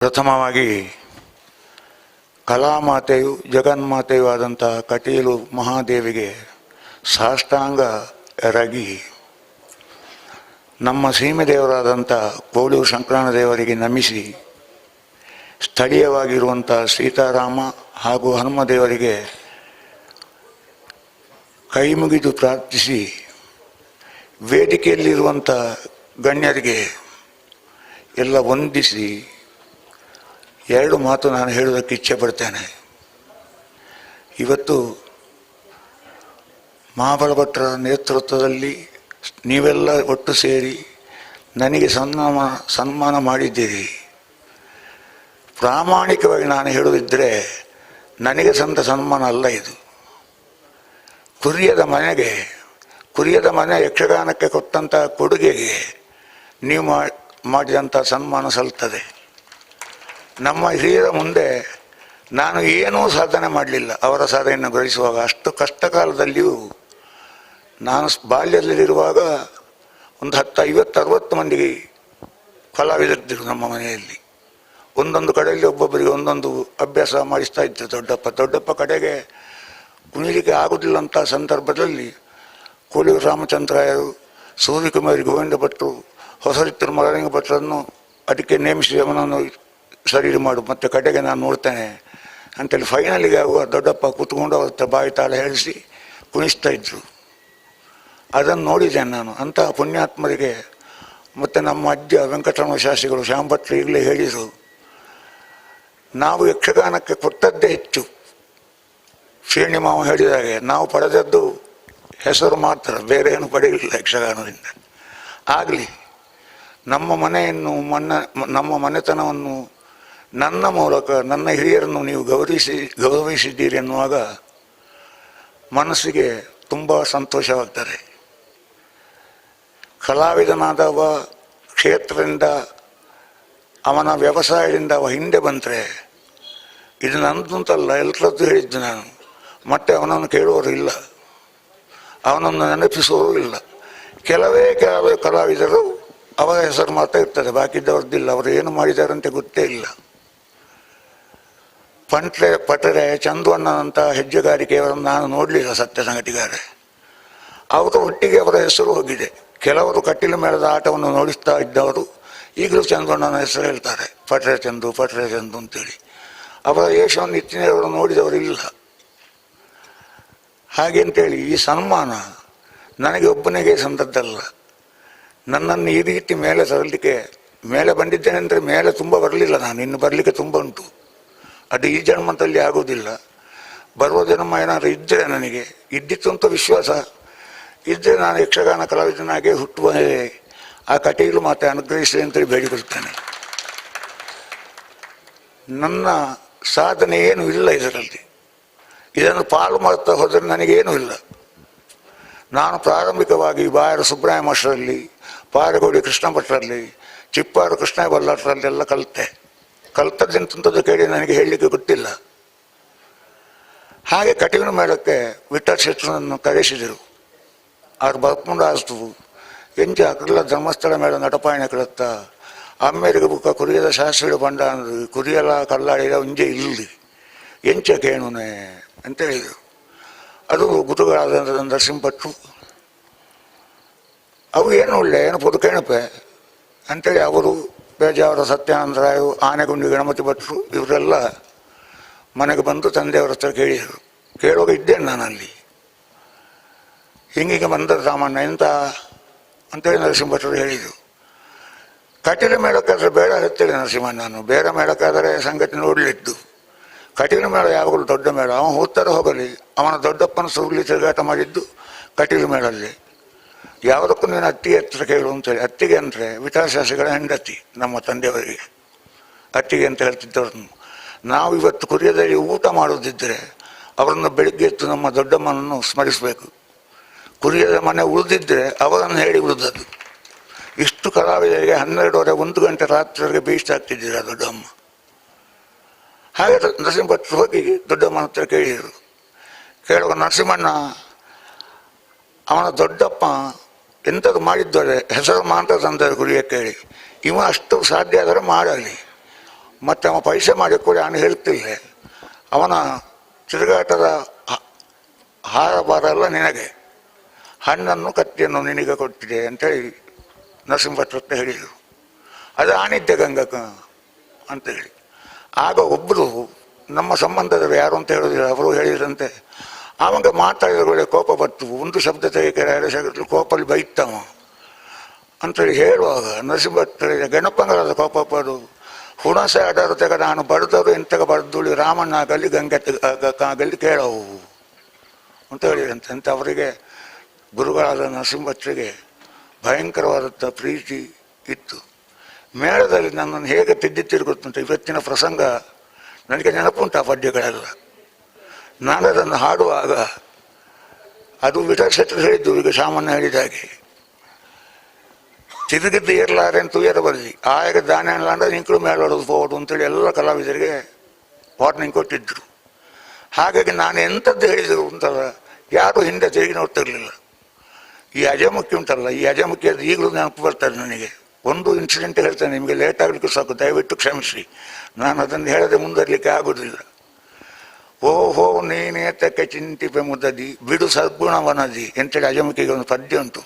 ಪ್ರಥಮವಾಗಿ ಕಲಾಮಾತೆಯು ಜಗನ್ಮಾತೆಯೂ ಆದಂಥ ಕಟೀಲು ಮಹಾದೇವಿಗೆ ಸಾಷ್ಟಾಂಗ ಎರಗಿ, ನಮ್ಮ ಸೀಮೆ ದೇವರಾದಂಥ ಕೋಳೂರು ಶಂಕರಣ್ಣ ದೇವರಿಗೆ ನಮಿಸಿ, ಸ್ಥಳೀಯವಾಗಿರುವಂಥ ಸೀತಾರಾಮ ಹಾಗೂ ಹನುಮ ದೇವರಿಗೆ ಕೈ ಮುಗಿದು ಪ್ರಾರ್ಥಿಸಿ, ವೇದಿಕೆಯಲ್ಲಿರುವಂಥ ಗಣ್ಯರಿಗೆ ಎಲ್ಲ ವಂದಿಸಿ ಎರಡು ಮಾತು ನಾನು ಹೇಳೋದಕ್ಕೆ ಇಚ್ಛೆ ಪಡ್ತೇನೆ. ಇವತ್ತು ಮಹಾಬಲಭಟ್ಟರ ನೇತೃತ್ವದಲ್ಲಿ ನೀವೆಲ್ಲ ಒಟ್ಟು ಸೇರಿ ನನಗೆ ಸನ್ಮಾನ ಮಾಡಿದ್ದೀರಿ. ಪ್ರಾಮಾಣಿಕವಾಗಿ ನಾನು ಹೇಳುವುದಿದ್ದರೆ ನನಗೆ ಸಂದ ಸನ್ಮಾನ ಅಲ್ಲ ಇದು. ಕುರಿಯದ ಮನೆ ಯಕ್ಷಗಾನಕ್ಕೆ ಕೊಟ್ಟಂಥ ಕೊಡುಗೆಗೆ ನೀವು ಮಾಡಿದಂಥ ಸನ್ಮಾನ ಸಲ್ತದೆ. ನಮ್ಮ ಹಿರಿಯರ ಮುಂದೆ ನಾನು ಏನೂ ಸಾಧನೆ ಮಾಡಲಿಲ್ಲ. ಅವರ ಸಾಧನೆಯನ್ನು ಗಳಿಸುವಾಗ ಅಷ್ಟು ಕಷ್ಟ ಕಾಲದಲ್ಲಿಯೂ ನಾನು ಬಾಲ್ಯದಲ್ಲಿರುವಾಗ ಒಂದು 10-50-60 ಮಂದಿಗೆ ಕಲಾವಿದರಿದ್ದರು ನಮ್ಮ ಮನೆಯಲ್ಲಿ. ಒಂದೊಂದು ಕಡೆಯಲ್ಲಿ ಒಬ್ಬೊಬ್ಬರಿಗೆ ಒಂದೊಂದು ಅಭ್ಯಾಸ ಮಾಡಿಸ್ತಾ ಇದ್ದರು. ದೊಡ್ಡಪ್ಪ ಕಡೆಗೆ ಕುಣಿಲಿಕ್ಕೆ ಆಗುವುದಿಲ್ಲ ಅಂತ ಸಂದರ್ಭದಲ್ಲಿ ಕೋಳೂರು ರಾಮಚಂದ್ರಾಯರು, ಸೂರ್ಯಕುಮಾರಿ ಗೋವಿಂದ ಭಟ್ರು, ಹೊಸರಿತ್ತರು ಮರಲಿಂಗ ಭಟ್ರನ್ನು ಅದಕ್ಕೆ ನೇಮಿಸಿ ಅವನನ್ನು ಸರಿ ಮಾಡು, ಮತ್ತು ಕಡೆಗೆ ನಾನು ನೋಡ್ತೇನೆ ಅಂತೇಳಿ ಫೈನಲಿಗೆ ಆಗುವ ದೊಡ್ಡಪ್ಪ ಕೂತ್ಕೊಂಡು ಅವ್ರ ಹತ್ರ ಬಾಯಿ ತಾಳ ಹೇಳಿಸಿ ಕುಣಿಸ್ತಾ ಇದ್ರು. ಅದನ್ನು ನೋಡಿದ್ದೇನೆ ನಾನು. ಅಂತಹ ಪುಣ್ಯಾತ್ಮರಿಗೆ ಮತ್ತು ನಮ್ಮ ಅಜ್ಜ ವೆಂಕಟರಮಣ ಶಾಸ್ತ್ರಿಗಳು, ಶ್ಯಾಂಭಟ್ರು ಈಗಲೇ ಹೇಳಿದರು, ನಾವು ಯಕ್ಷಗಾನಕ್ಕೆ ಕೊಟ್ಟದ್ದೇ ಹೆಚ್ಚು. ಶ್ರೇಣಿಮಾವ ಹೇಳಿದಾಗೆ ನಾವು ಪಡೆದದ್ದು ಹೆಸರು ಮಾತ್ರ, ಬೇರೆ ಏನು ಪಡೆಯಲಿಲ್ಲ ಯಕ್ಷಗಾನದಿಂದ. ಆಗಲಿ, ನಮ್ಮ ಮನೆಯನ್ನು ನಮ್ಮ ಮನೆತನವನ್ನು ನನ್ನ ಮೂಲಕ ನನ್ನ ಹಿರಿಯರನ್ನು ನೀವು ಗೌರವಿಸಿದ್ದೀರಿ ಎನ್ನುವಾಗ ಮನಸ್ಸಿಗೆ ತುಂಬ ಸಂತೋಷವಾಗ್ತದೆ. ಕಲಾವಿದನಾದವ ಕ್ಷೇತ್ರದಿಂದ, ಅವನ ವ್ಯವಸಾಯದಿಂದ ಅವ ಹಿಂದೆ ಬಂದರೆ, ಇದು ನಂದಂತಲ್ಲ, ಎಲ್ಲರದ್ದು ಹೇಳಿದ್ದು ನಾನು. ಮತ್ತೆ ಅವನನ್ನು ಕೇಳುವವರು ಇಲ್ಲ, ಅವನನ್ನು ನೆನಪಿಸುವವರು ಇಲ್ಲ. ಕೆಲವೇ ಕಲಾವಿದರು ಅವರ ಹೆಸರು ಮಾತ್ರ ಇರ್ತದೆ, ಬಾಕಿದ್ದವ್ರದ್ದಿಲ್ಲ. ಅವರು ಏನು ಮಾಡಿದಾರಂತೆ ಗೊತ್ತೇ ಇಲ್ಲ. ಪಟರೆ ಚಂದಣ್ಣನಂಥ ಹೆಜ್ಜೆಗಾರಿಕೆಯವರನ್ನು ನಾನು ನೋಡಲಿಲ್ಲ, ಸತ್ಯ ಸಂಗತಿಗಾರೆ. ಅವರ ಒಟ್ಟಿಗೆ ಅವರ ಹೆಸರು ಹೋಗಿದೆ. ಕೆಲವರು ಕಟೀಲು ಮೇಳದ ಆಟವನ್ನು ನೋಡಿಸ್ತಾ ಇದ್ದವರು ಈಗಲೂ ಚಂದಣ್ಣನ ಹೆಸರು ಹೇಳ್ತಾರೆ, ಪಟರೆ ಚಂದು ಅಂತೇಳಿ. ಅವರ ಯಶವನ್ನು ಇತ್ತಿನವರು ನೋಡಿದವರಿಲ್ಲ. ಹಾಗೆ ಅಂತೇಳಿ ಈ ಸನ್ಮಾನ ನನಗೆ ಒಬ್ಬನಿಗೆ ಸಂದದ್ದಲ್ಲ. ನನ್ನನ್ನು ಈ ರೀತಿ ಮೇಲೆ ತರಲಿಕ್ಕೆ, ಮೇಲೆ ಬಂದಿದ್ದೇನೆ ಅಂದರೆ ಮೇಲೆ ತುಂಬ ಬರಲಿಲ್ಲ ನಾನು, ಇನ್ನು ಬರಲಿಕ್ಕೆ ತುಂಬ ಉಂಟು. ಅದು ಈ ಜನ್ಮದಲ್ಲಿ ಆಗೋದಿಲ್ಲ. ಬರುವ ಜನ್ಮ ಏನಾದರೂ ಇದ್ದರೆ, ನನಗೆ ಇದ್ದಿತ್ತು ಅಂತ ವಿಶ್ವಾಸ ಇದ್ದರೆ ನಾನು ಯಕ್ಷಗಾನ ಕಲಾವಿದನಾಗೆ ಹುಟ್ಟುವ ಆ ಕಟೀಲು ಮಾತೆ ಅನುಗ್ರಹಿಸಿ ಅಂತೇಳಿ ಬೇಡಿಕೊಳ್ತೇನೆ. ನನ್ನ ಸಾಧನೆ ಏನೂ ಇಲ್ಲ ಇದರಲ್ಲಿ. ಇದನ್ನು ಪಾಲು ಮಾಡ್ತಾ ಹೋದರೆ ನನಗೇನೂ ಇಲ್ಲ. ನಾನು ಪ್ರಾರಂಭಿಕವಾಗಿ ಬಾಯರ ಸುಬ್ರಾಯ ಮಾಸ್ಟರಲ್ಲಿ, ಪಾರಗೋಡಿ ಕೃಷ್ಣ ಭಟ್ರಲ್ಲಿ, ಚಿಪ್ಪಾರು ಕೃಷ್ಣ ಬಲ್ಲಾಟ್ರಲ್ಲೆಲ್ಲ ಕಲ್ತದ್ದೆಂಥದ್ದು ಕೇಳಿ ನನಗೆ ಹೇಳಲಿಕ್ಕೆ ಗೊತ್ತಿಲ್ಲ. ಹಾಗೆ ಕಟೀಲು ಮೇಳಕ್ಕೆ ವಿಠಲ್ ಶೆಟ್ಟರನ್ನು ಕರೆಸಿದರು. ಅವ್ರು ಬರ್ಕೊಂಡು ಆಸ್ತವು ಎಂಚ ಅಕಲ್ಲ ಧರ್ಮಸ್ಥಳ ಮೇಳ ನಟಪಾಯಣ ಕಳತ್ತ ಅಮ್ಮೇರಿಗೆ ಬುಕ್ಕ ಕುರಿಯದ ಶಾಸ್ತ್ರೀಯ ಬಂಡ ಅಂದ್ರು, ಕುರಿಯಲ್ಲ ಕಲ್ಲಾಡಿದ ಒಂಜೆ ಇಲ್ಲಿ ಎಂಚ ಕೇಣುನೆ ಅಂತ ಹೇಳಿದರು. ಅದು ಗುರುಗಳಾದ ನರಸಿಂಹಭಟ್ರು. ಅವು ಏನು ಒಳ್ಳೆ ಏನು ಪುದುಕೆಣಪೆ ಅಂಥೇಳಿ ಅವರು, ಬೇಜಾವರ ಸತ್ಯಾನಂದರಾಯು, ಆನೆಗುಂಡಿ ಗಣಪತಿ ಭಟ್ರು ಇವರೆಲ್ಲ ಮನೆಗೆ ಬಂದು ತಂದೆಯವರ ಹತ್ರ ಕೇಳಿದರು. ಕೇಳುವಾಗ ಇದ್ದೇನೆ ನಾನು ಅಲ್ಲಿ. ಹಿಂಗಿಗೆ ಬಂದ ಸಾಮಾನ್ಯ ಎಂತ ಅಂತೇಳಿ ನರಸಿಂಹಭಟ್ರು ಹೇಳಿದರು. ಕಟೀಲು ಮೇಳಕ್ಕಾದರೆ ಬೇಡ ಹೇಳ್ತೇಳಿ ನರಸಿಂಹ, ನಾನು ಬೇರೆ ಮೇಳಕ್ಕಾದರೆ ಸಂಗತಿ ನೋಡಲಿದ್ದು. ಕಟೀಲು ಮೇಳ ಯಾವಾಗಲೂ ದೊಡ್ಡ ಮೇಳ. ಅವನು ಹೋಗ್ತಾರೆ ಹೋಗಲಿ, ಅವನ ದೊಡ್ಡಪ್ಪನ ಸುರುಳಿ ತಿರುಗಾಟ ಮಾಡಿದ್ದು ಕಟೀಲು ಮೇಳಲ್ಲಿ. ಯಾವುದಕ್ಕೂ ನೀನು ಅತ್ತಿಗೆ ಹತ್ರ ಕೇಳು ಅಂತೇಳಿ. ಅತ್ತಿಗೆ ಅಂದರೆ ವಿಠಲಶಾಸ್ತ್ರಿಗಳ ಹೆಂಡತಿ, ನಮ್ಮ ತಂದೆಯವರಿಗೆ ಅತ್ತಿಗೆ ಅಂತ ಹೇಳ್ತಿದ್ದವ್ರನ್ನು. ನಾವು ಇವತ್ತು ಕುರಿಯದಲ್ಲಿ ಊಟ ಮಾಡೋದಿದ್ದರೆ ಅವರನ್ನು ಬೆಳಿಗ್ಗೆ ಎದ್ದು ನಮ್ಮ ದೊಡ್ಡಮ್ಮನನ್ನು ಸ್ಮರಿಸಬೇಕು. ಕುರಿಯದ ಮನೆ ಉಳಿದಿದ್ದರೆ ಅವರನ್ನು ಹೇಳಿ ಉಳಿದದ್ದು. ಇಷ್ಟು ಕಲಾವಿದರಿಗೆ 12:30 1 ಗಂಟೆ ರಾತ್ರಿವರೆಗೆ ಬೀಸ್ತಾಗ್ತಿದ್ದೀರ ದೊಡ್ಡಮ್ಮ. ಹಾಗೆ ನರಸಿಂಹಭಟ್ರು ಹೋಗಿ ದೊಡ್ಡಮ್ಮನ ಹತ್ರ ಕೇಳಿದರು. ಕೇಳುವ ನರಸಿಂಹಣ್ಣ ಅವನ ದೊಡ್ಡಪ್ಪ ಎಂಥದ್ದು ಮಾಡಿದ್ದಾರೆ, ಹೆಸರು ಮಾತ್ರ ತಂದರೆ ಕುರಿಯ ಕೇಳಿ, ಇವ ಅಷ್ಟು ಸಾಧ್ಯ ಆದರೆ ಮಾಡಲಿ, ಮತ್ತು ಅವ ಪೈಸೆ ಮಾಡಿ ಕೂಡ ನಾನು ಹೇಳ್ತಿಲ್ಲ, ಅವನ ತಿರುಗಾಟದ ಹಾರ ಬಾರ ಎಲ್ಲ ನಿನಗೆ, ಹಣ್ಣನ್ನು ಕತ್ತಿಯನ್ನು ನಿನಗೆ ಕೊಟ್ಟಿದೆ ಅಂತೇಳಿ ನರಸಿಂಹಭಟ್ರತ್ತೆ ಹೇಳಿದರು. ಅದು ಆಣಿದ್ದೆ ಗಂಗಕ್ಕ ಅಂತೇಳಿ. ಆಗ ಒಬ್ಬರು ನಮ್ಮ ಸಂಬಂಧದವರು ಯಾರು ಅಂತ ಹೇಳೋದಿಲ್ಲ, ಅವರು ಹೇಳಿದ್ರಂತೆ, ಆವಾಗ ಮಾತಾಡಿದ ಒಳ್ಳೆ ಕೋಪ ಬತ್ತು, ಒಂದು ಶಬ್ದ ತೆಗಿತಾರೆ, ಎರಡು ಶಬ್ದ ಕೋಪಲ್ಲಿ ಬೈತಾವ ಅಂತೇಳಿ ಹೇಳುವಾಗ ನರಸಿಂಹಭಟ್ರ ಗಣಪಂಗರದ ಕೋಪ ಪಡು, ಹುಣಸ ಆಡೋರು ತೆಗ ನಾನು ಬಡ್ದವರು ಎಂತಗ ಬಡ್ದುಳಿ ರಾಮಣ್ಣ ಆಗಲಿ ಗಂಗೆ ಆಗಲಿ ಕೇಳವು ಅಂತ ಹೇಳಿದಂತೆ. ಅಂತ ಅವರಿಗೆ ಗುರುಗಳಾದ ನರಸಿಂಹಭಟ್ರಿಗೆ ಭಯಂಕರವಾದಂಥ ಪ್ರೀತಿ ಇತ್ತು. ಮೇಳದಲ್ಲಿ ನನ್ನನ್ನು ಹೇಗೆ ತಿರುಗುತ್ತಂತ ಇವತ್ತಿನ ಪ್ರಸಂಗ ನನಗೆ ನೆನಪುಂಟು. ಆ ಪದ್ಯಗಳೆಲ್ಲ ನಾನು ಅದನ್ನು ಹಾಡುವಾಗ ಅದು ವಿಠಲ ಶೆಟ್ಟರು ಹೇಳಿದ್ದು, ಈಗ ಸಾಮಾನ್ಯ ಹೇಳಿದಾಗೆ, ತಿರುಗಿದ್ದು ಏರ್ಲಾರೆ ಅಂತ ಉಯರ ಬರಲಿ, ಆಗ ದಾನ ಅಂದ್ರೆ ನಿಂಕಳು ಮೇಳೋದು ಹೋಗೋದು ಅಂತೇಳಿ ಎಲ್ಲ ಕಲಾವಿದರಿಗೆ ವಾರ್ನಿಂಗ್ ಕೊಟ್ಟಿದ್ದರು. ಹಾಗಾಗಿ ನಾನು ಎಂಥದ್ದು ಹೇಳಿದರು ಅಂತಲ್ಲ, ಯಾರು ಹಿಂದೆ ತಿರುಗಿ ನೋಡ್ತಿರ್ಲಿಲ್ಲ. ಈ ಅಜಮುಖಿ ಉಂಟಲ್ಲ, ಈ ಅಜಮುಖಿಯದ್ದು ಈಗಲೂ ನೆನಪು ಬರ್ತಾರೆ ನನಗೆ. ಒಂದು ಇನ್ಸಿಡೆಂಟ್ ಹೇಳ್ತೇನೆ, ನಿಮಗೆ ಲೇಟ್ ಆಗಲಿಕ್ಕೆ ಸಾಕು, ದಯವಿಟ್ಟು ಕ್ಷಮಿಸಿ. ನಾನು ಅದನ್ನು ಹೇಳದೆ ಮುಂದರಲಿಕ್ಕೆ ಆಗೋದಿಲ್ಲ. ಓಹೋ ನೀನೇತಕ್ಕೆ ಚಿಂತಿಪೆ ಮುದ್ದದಿ ಬಿಡು ಸದ್ಗುಣವನದಿ ಅಂತೇಳಿ ಅಜಮುಖಿಗೆ ಒಂದು ಪದ್ಯ ಉಂಟು,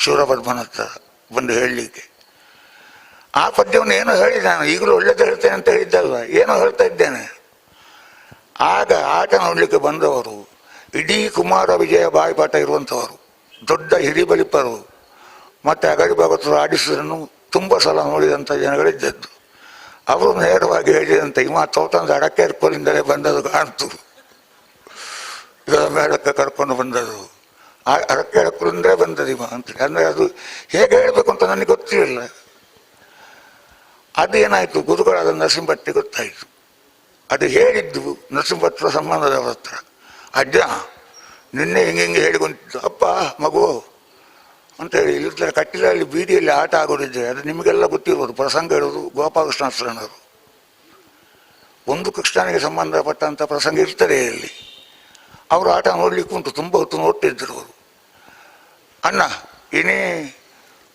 ಶೂರಪದ್ಮನ ಹತ್ರ ಬಂದು ಹೇಳಲಿಕ್ಕೆ. ಆ ಪದ್ಯವನ್ನು ಏನೋ ಹೇಳಿ, ನಾನು ಈಗಲೂ ಒಳ್ಳೇದು ಹೇಳ್ತೇನೆ ಅಂತ ಹೇಳಿದ್ದಲ್ಲ, ಏನೋ ಹೇಳ್ತಾ ಇದ್ದೇನೆ. ಆಗ ಆಟ ನೋಡಲಿಕ್ಕೆ ಬಂದವರು ಇಡೀ ಕುಮಾರ ವಿಜಯ ಬಾಯಿಪಾಠ ಇರುವಂಥವರು, ದೊಡ್ಡ ಹಿರಿಬಲಿಪರು ಮತ್ತು ಅಗಡಿ ಭಗವತರು ಆಡಿಸುವುದನ್ನು ತುಂಬ ಸಲ ನೋಡಿದಂಥ ಜನಗಳಿದ್ದದ್ದು. ಅವರು ನೇರವಾಗಿ ಹೇಳಿದಂತೆ, ಇವ ತೋಟಂದು ಅಡಕೆ ಎರ್ಕೋಲಿಂದಲೇ ಬಂದದ್ದು ಕಾಣ್ತು, ಇದರ ಮೇಳಕ್ಕೆ ಕರ್ಕೊಂಡು ಬಂದದ್ದು ಆ ಅಡಕೆ ಎರ್ಕೋಲಿಂದಲೇ ಬಂದದ್ದು ಇವ ಅಂತೇಳಿ. ಅಂದರೆ ಅದು ಹೇಗೆ ಹೇಳಬೇಕು ಅಂತ ನನಗೆ ಗೊತ್ತಿರಲಿಲ್ಲ. ಅದೇನಾಯಿತು, ಗುರುಗಳಾದ ನರಸಿಂಹಭಟ್ರಿಗೆ ಗೊತ್ತಾಯಿತು. ಅದು ಹೇಳಿದ್ದು ನರಸಿಂಹಭಟ್ರ ಸಂಬಂಧದವರ ಹತ್ರ. ಅಜ್ಜ ನಿನ್ನೆ ಹಿಂಗೆ ಹೇಳಿಕೊಂಡಿದ್ದು, ಅಪ್ಪ ಮಗು ಅಂತೇಳಿ ಇಲ್ಲದ್ರೆ ಕಟ್ಟಿಲಲ್ಲಿ ಬೀದಿಯಲ್ಲಿ ಆಟ ಆಗೋದಿದ್ದೆ, ಅದು ನಿಮಗೆಲ್ಲ ಗೊತ್ತಿರ್ಬೋದು. ಪ್ರಸಂಗ ಹೇಳೋದು ಗೋಪಾಲಕೃಷ್ಣಾಶ್ರನವರು, ಒಂದು ಕೃಷ್ಣನಿಗೆ ಸಂಬಂಧಪಟ್ಟಂಥ ಪ್ರಸಂಗ ಇರ್ತದೆ ಇಲ್ಲಿ. ಅವರು ಆಟ ನೋಡ್ಲಿಕ್ಕೆ ಉಂಟು, ತುಂಬ ಹೊತ್ತು ನೋಡ್ತಿದ್ದರು ಅವರು. ಅಣ್ಣ ಇನ್ನೇ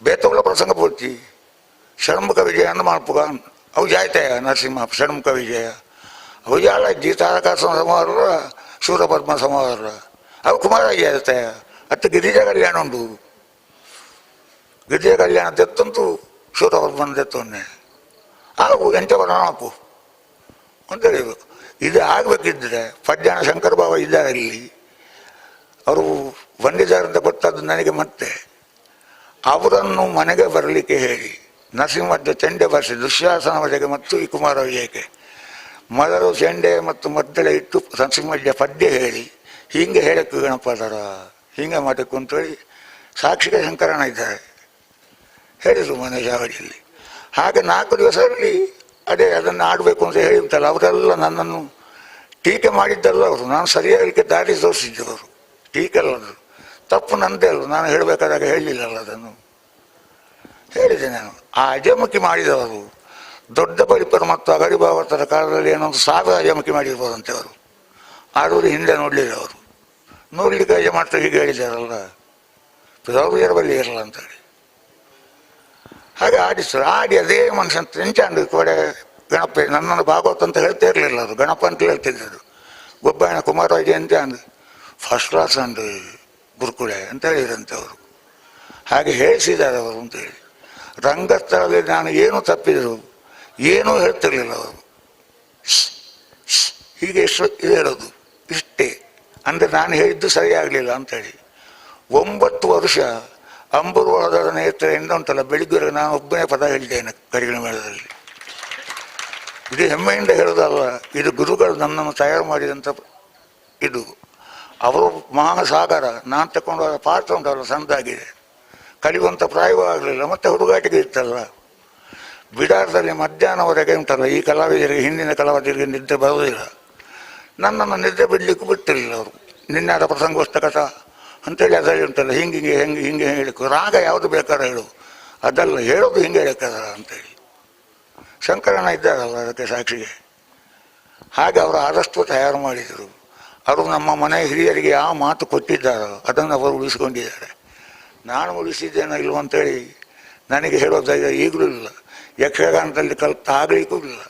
ಬೇತವಳ ಪ್ರಸಂಗ ಪೂರ್ತಿ ಷಣ್ಮುಖ ವಿಜಯ ಅಂದು ಮಾಡ್ಪುಗ ಅವು ಜಾಯ್ತಾಯ ನರಸಿಂಹ ಷಣ್ಮುಖ ವಿಜಯ ಅವು ಜಾಳ ತಾರಕಾಸುರ ಸಮಾರ ಶೂರಪದ್ಮ ಸಮಾರ ಅವು ಕುಮಾರ ಜಾಯ್ತಾಯ ಅತ್ತ ಗಿರಿಜಾ ಕಲ್ಯಾಣ ಉಂಟು, ಗಿರಿಜಾ ಕಲ್ಯಾಣ ತೆತ್ತಂತೂ ಶೂರಪದ್ಮನ ತೆತ್ತೊನ್ನೆ ಆಗು ಎಂತ ಬರೋಣಪ್ಪು ಅಂತ ಹೇಳಬೇಕು. ಇದು ಆಗಬೇಕಿದ್ರೆ ಪಡ್ಯಾಣ ಶಂಕರ ಬಾಬಾ ಇದ್ದಾರೆ ಇಲ್ಲಿ, ಅವರು ಬಂದಿದ್ದಾರಂತ ಗೊತ್ತಾದ್ದು ನನಗೆ. ಮತ್ತೆ ಅವರನ್ನು ಮನೆಗೆ ಬರಲಿಕ್ಕೆ ಹೇಳಿ ನರಸಿಂಹದ ಚೆಂಡೆ ಬರೆಸಿ ದುಶ್ಯಾಸನ ವಜೆಗೆ ಮತ್ತು ಈ ಕುಮಾರ ವಿಜಯಕ್ಕೆ ಮೊದಲು ಚೆಂಡೆ ಮತ್ತು ಮದ್ದಳೆ ಇಟ್ಟು ನರಸಿಂಹಜ್ಜ ಪದ್ಯ ಹೇಳಿ ಹೀಗೆ ಹೇಳಕ್ಕೆ ಗಣಪದರ ಹೀಗೆ ಮಾಡಬೇಕು ಅಂತೇಳಿ ಸಾಕ್ಷಿಗೆ ಶಂಕರಣ್ಣ ಇದ್ದಾರೆ ಹೇಳಿದರು ಮನೆ ಜಾವಡಿಯಲ್ಲಿ. ಹಾಗೆ 4 ದಿವಸದಲ್ಲಿ ಅದೇ ಅದನ್ನು ಆಡಬೇಕು ಅಂತ ಹೇಳಿರ್ತಲ್ಲ, ಅವರೆಲ್ಲ ನನ್ನನ್ನು ಟೀಕೆ ಮಾಡಿದ್ದಲ್ಲ ಅವರು, ನಾನು ಸರಿಯಾಗಲಿಕ್ಕೆ ದಾರಿ ತೋರಿಸಿದ್ದವರು. ಟೀಕೆ ಅಲ್ಲದು, ತಪ್ಪು ನಂದೇ ಅಲ್ಲ, ನಾನು ಹೇಳಬೇಕಾದಾಗ ಹೇಳಲಿಲ್ಲಲ್ಲ, ಅದನ್ನು ಹೇಳಿದೆ ನಾನು. ಆ ಅಜಮುಖಿ ಮಾಡಿದವರು ದೊಡ್ಡ ಬಲಿಪರು ಮತ್ತು ಅಗಡಿ ಭಾಗವತರ ಕಾಲದಲ್ಲಿ ಏನೊಂದು 1000 ಅಜಮುಖಿ ಮಾಡಿರ್ಬೋದಂತೆ ಅವರು. ಆದರೂ ಹಿಂದೆ ನೋಡಲಿಲ್ಲ ಅವರು. ನೋಡಲಿಕ್ಕೆ ಅಜ ಮಾಡ್ತಾ ಹೀಗೆ ಹೇಳಿದಾರಲ್ಲ, ಪ್ರೌಢಿಯರ ಬಳಿ ಇರಲ್ಲ ಅಂತೇಳಿ ಹಾಗೆ ಆಡಿಸ್ತಾರೆ. ಆಡಿ ಅದೇ ಮನುಷ್ಯನ ತೆಂಚಾಂಡು ಕಡೆ ಗಣಪ ನನ್ನನ್ನು ಭಾಗವತ ಅಂತ ಹೇಳ್ತಾ ಇರಲಿಲ್ಲ ಅವರು, ಗಣಪ ಅಂತ ಹೇಳ್ತಿದ್ದರು. ಗೊಬ್ಬಣ್ಣ ಕುಮಾರ ವಿಜಯ ಅಂತ ಅಂದು ಫಸ್ಟ್ ಕ್ಲಾಸ್ ಅಂದು ಗುರುಕುಳೆ ಅಂತ ಹೇಳಿದಂತೆ ಅವರು. ಹಾಗೆ ಹೇಳಿಸಿದ್ದಾರೆ ಅವರು ಅಂತೇಳಿ. ರಂಗಸ್ಥಳದಲ್ಲಿ ನಾನು ಏನು ತಪ್ಪಿದರು ಏನೂ ಹೇಳ್ತಿರ್ಲಿಲ್ಲ ಅವರು. ಹೀಗೆ ಇದು ಹೇಳೋದು ಇಷ್ಟೇ ಅಂದರೆ ನಾನು ಹೇಳಿದ್ದು ಸರಿಯಾಗಲಿಲ್ಲ ಅಂತೇಳಿ. 9 ವರ್ಷ ಅಂಬುರುವಳದ ನೇತ್ರೆಯಿಂದ ಉಂಟಲ್ಲ, ಬೆಳಿಗ್ಗೆ ನಾನು ಒಬ್ಬನೇ ಪದ ಹೇಳಿದ್ದೇನೆ ಕಡಿಗಿನ ಮೇಳದಲ್ಲಿ. ಇದು ಹೆಮ್ಮೆಯಿಂದ ಹೇಳೋದಲ್ಲ, ಇದು ಗುರುಗಳು ನನ್ನನ್ನು ತಯಾರು ಮಾಡಿದಂಥ ಇದು. ಅವರು ಮಹಾಸಾಗರ, ನಾನು ತಗೊಂಡು ಪಾತ್ರ ಉಂಟಲ್ಲ ಸಣ್ಣದಾಗಿದೆ, ಕಲಿಯುವಂಥ ಪ್ರಾಯವೂ ಆಗಲಿಲ್ಲ. ಮತ್ತು ಹುಡುಗಾಟಿಗೆ ಇರ್ತಲ್ಲ, ಬಿಡಾರದಲ್ಲಿ ಮಧ್ಯಾಹ್ನವರೆಗೆ ಉಂಟಲ್ಲ, ಈ ಕಲಾವಿದರಿಗೆ ಹಿಂದಿನ ಕಲಾವಿದರಿಗೆ ನಿದ್ದೆ ಬರೋದಿಲ್ಲ. ನನ್ನನ್ನು ನಿದ್ದೆ ಬಿಡಲಿಕ್ಕೂ ಬಿಟ್ಟಿರಲಿಲ್ಲ ಅವರು. ನಿನ್ನೆ ಪ್ರಸಂಗೋಸ್ತಕತ ಅಂತೇಳಿ ಅದರಲ್ಲಿ ಉಂಟಲ್ಲ, ಹಿಂಗೆ ಹಿಂಗೆ ಹೇಳಿಕೊ, ರಾಗ ಯಾವುದು ಬೇಕಾದ್ರೆ ಹೇಳು, ಅದಲ್ಲ ಹೇಳೋದು ಹಿಂಗೆ ಹೇಳಕ್ಕದ ಅಂತೇಳಿ. ಶಂಕರಣ್ಣ ಇದ್ದಾರಲ್ಲ ಅದಕ್ಕೆ ಸಾಕ್ಷಿಗೆ. ಹಾಗೆ ಅವರು ಆದಷ್ಟು ತಯಾರು ಮಾಡಿದರು. ಅವರು ನಮ್ಮ ಮನೆ ಹಿರಿಯರಿಗೆ ಯಾವ ಮಾತು ಕೊಟ್ಟಿದ್ದಾರೋ ಅದನ್ನು ಅವರು ಉಳಿಸ್ಕೊಂಡಿದ್ದಾರೆ. ನಾನು ಉಳಿಸಿದ್ದೇನೋ ಇಲ್ವ ಅಂತೇಳಿ ನನಗೆ ಹೇಳೋ ಧೈರ್ಯ ಈಗಲೂ ಇಲ್ಲ. ಯಕ್ಷಗಾನದಲ್ಲಿ ಕಲಿತ ಆಗಲಿಕ್ಕೂ ಇಲ್ಲ.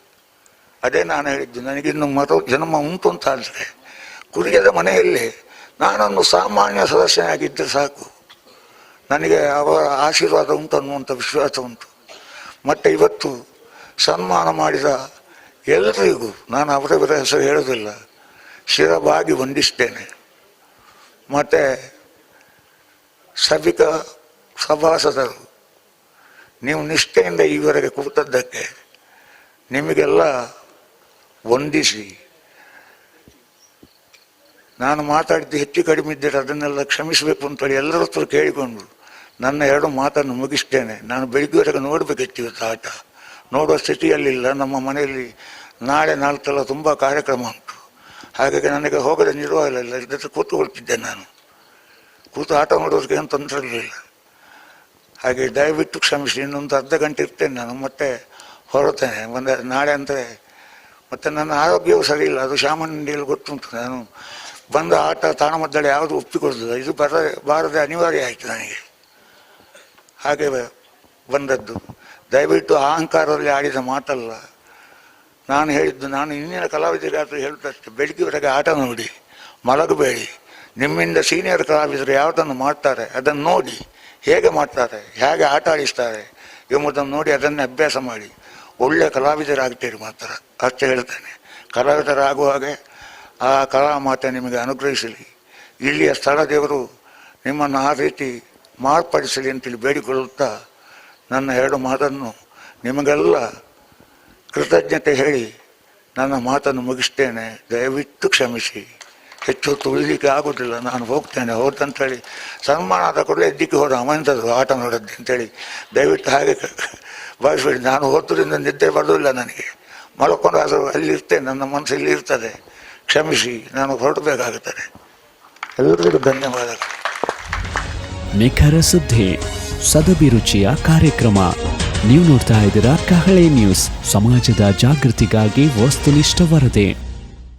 ಅದೇ ನಾನು ಹೇಳಿದ್ದು, ನನಗಿನ್ನು ಮರು ಜನ್ಮ ಉಂಟು ಅಂತ ಆದರೆ ಕುರಿಯದ ಮನೆಯಲ್ಲಿ ನಾನೊಂದು ಸಾಮಾನ್ಯ ಸದಸ್ಯನಾಗಿದ್ದರೆ ಸಾಕು, ನನಗೆ ಅವರ ಆಶೀರ್ವಾದ ಉಂಟು ಅನ್ನುವಂಥ ವಿಶ್ವಾಸ ಉಂಟು. ಮತ್ತು ಇವತ್ತು ಸನ್ಮಾನ ಮಾಡಿದ ಎಲ್ಲರಿಗೂ ನಾನು ಅವರವರ ಹೆಸರು ಹೇಳೋದಿಲ್ಲ, ಶಿರಬಾಗಿ ವಂದಿಸ್ತೇನೆ. ಮತ್ತು ಸಭಾಸದರು, ನೀವು ನಿಷ್ಠೆಯಿಂದ ಈವರೆಗೆ ಕೂತದ್ದಕ್ಕೆ ನಿಮಗೆಲ್ಲ ವಂದಿಸಿ, ನಾನು ಮಾತಾಡಿದ್ದು ಹೆಚ್ಚು ಕಡಿಮೆ ಇದ್ದರೆ ಅದನ್ನೆಲ್ಲ ಕ್ಷಮಿಸಬೇಕು ಅಂತೇಳಿ ಎಲ್ಲರ ಹತ್ರ ಕೇಳಿಕೊಂಡು ನನ್ನ 2 ಮಾತನ್ನು ಮುಗಿಸ್ತೇನೆ. ನಾನು ಬೆಳಿಗ್ಗೆವರೆಗೆ ನೋಡಬೇಕಿತ್ತು ಇವತ್ತು ಆಟ, ನೋಡುವ ಸ್ಥಿತಿಯಲ್ಲಿಲ್ಲ. ನಮ್ಮ ಮನೆಯಲ್ಲಿ ನಾಳೆ ನಾಲ್ಕಲ್ಲ ತುಂಬ ಕಾರ್ಯಕ್ರಮ ಉಂಟು, ಹಾಗಾಗಿ ನನಗೆ ಹೋಗದ ನಿರ್ವಾಹ ಇಲ್ಲ. ಇದಕ್ಕೆ ಕೂತ್ಕೊಳ್ತಿದ್ದೆ, ನಾನು ಕೂತು ಆಟ ನೋಡೋದಕ್ಕೆ ಏನು ತೊಂದರೆ ಇರಲಿಲ್ಲ. ಹಾಗೆ ದಯವಿಟ್ಟು ಕ್ಷಮಿಸಿ, ಇನ್ನೊಂದು ಅರ್ಧ ಗಂಟೆ ಇರ್ತೇನೆ ನಾನು, ಮತ್ತೆ ಹೊರತೇನೆ. ನಾಳೆ ಅಂದರೆ ಮತ್ತು ನನ್ನ ಆರೋಗ್ಯವೂ ಸರಿ ಇಲ್ಲ, ಅದು ಸಾಮಾನ್ಯದಲ್ಲಿ ಗೊತ್ತುಂಟು. ನಾನು ಬಂದ ಆಟ ತಾಣಮದ್ದಳೆ ಯಾವುದು ಒಪ್ಪಿಕೊಡೋದಿಲ್ಲ, ಇದು ಬಾರದೆ ಅನಿವಾರ್ಯ ಆಯಿತು ನನಗೆ, ಹಾಗೆ ಬಂದದ್ದು. ದಯವಿಟ್ಟು ಅಹಂಕಾರದಲ್ಲಿ ಆಡಿದ ಮಾತಲ್ಲ ನಾನು ಹೇಳಿದ್ದು. ನಾನು ಇಂದಿನ ಕಲಾವಿದರಿಗಾದರೂ ಹೇಳುತ್ತಷ್ಟೆ, ಬೆಳಗ್ಗೆವರೆಗೆ ಆಟ ನೋಡಿ ಮಲಗಬೇಡಿ. ನಿಮ್ಮಿಂದ ಸೀನಿಯರ್ ಕಲಾವಿದರು ಯಾವುದನ್ನು ಮಾಡ್ತಾರೆ ಅದನ್ನು ನೋಡಿ, ಹೇಗೆ ಮಾಡ್ತಾರೆ, ಹೇಗೆ ಆಟ ಆಡಿಸ್ತಾರೆ ಎಂಬುದನ್ನು ನೋಡಿ ಅದನ್ನೇ ಅಭ್ಯಾಸ ಮಾಡಿ ಒಳ್ಳೆಯ ಕಲಾವಿದರಾಗ್ತೀರಿ ಮಾತ್ರ, ಅಷ್ಟೇ ಹೇಳ್ತೇನೆ. ಕಲಾವಿದರಾಗುವಾಗೆ ಆ ಕಲಾ ಮಾತೆ ನಿಮಗೆ ಅನುಗ್ರಹಿಸಲಿ. ಇಲ್ಲಿಯ ಸ್ಥಳ ದೇವರು ನಿಮ್ಮನ್ನು ಆ ರೀತಿ ಮಾರ್ಪಡಿಸಲಿ ಅಂತೇಳಿ ಬೇಡಿಕೊಳ್ಳುತ್ತಾ ನನ್ನ 2 ಮಾತನ್ನು ನಿಮಗೆಲ್ಲ ಕೃತಜ್ಞತೆ ಹೇಳಿ ನನ್ನ ಮಾತನ್ನು ಮುಗಿಸ್ತೇನೆ. ದಯವಿಟ್ಟು ಕ್ಷಮಿಸಿ, ಹೆಚ್ಚು ಹೊತ್ತು ಉಳಿಲಿಕ್ಕೆ ಆಗೋದಿಲ್ಲ, ನಾನು ಹೋಗ್ತೇನೆ. ಹೋದಂತೇಳಿ ಸನ್ಮಾನ ಆದ ಕೂಡಲೇ ಎದ್ದಿಕ್ಕೆ ಹೋದ ಅಮಂತದ್ದು ಆಟ ನೋಡೋದು ಅಂತೇಳಿ ದಯವಿಟ್ಟು ಹಾಗೆ ಭಾವಿಸಬೇಡಿ. ನಾನು ಹೋದ್ರಿಂದ ನಿದ್ದೆ ಬರೋದಿಲ್ಲ ನನಗೆ, ಮಲ್ಕೊಂಡು ಅದು ಅಲ್ಲಿ ಇರ್ತೇನೆ, ನನ್ನ ಮನಸ್ಸು ಇಲ್ಲಿ ಇರ್ತದೆ. ಕ್ಷಮಿಸಿ, ನಾನು ಹೊರಡಬೇಕಾಗುತ್ತದೆ. ಎಲ್ಲರಿಗೂ ಧನ್ಯವಾದಗಳು. ನಿಖರ ಸುದ್ದಿ, ಸದಭಿರುಚಿಯ ಕಾರ್ಯಕ್ರಮ. ನೀವು ನೋಡ್ತಾ ಇದ್ದೀರಾ ಕಹಳೆ ನ್ಯೂಸ್, ಸಮಾಜದ ಜಾಗೃತಿಗಾಗಿ ವಸ್ತುನಿಷ್ಠ ವರದಿ.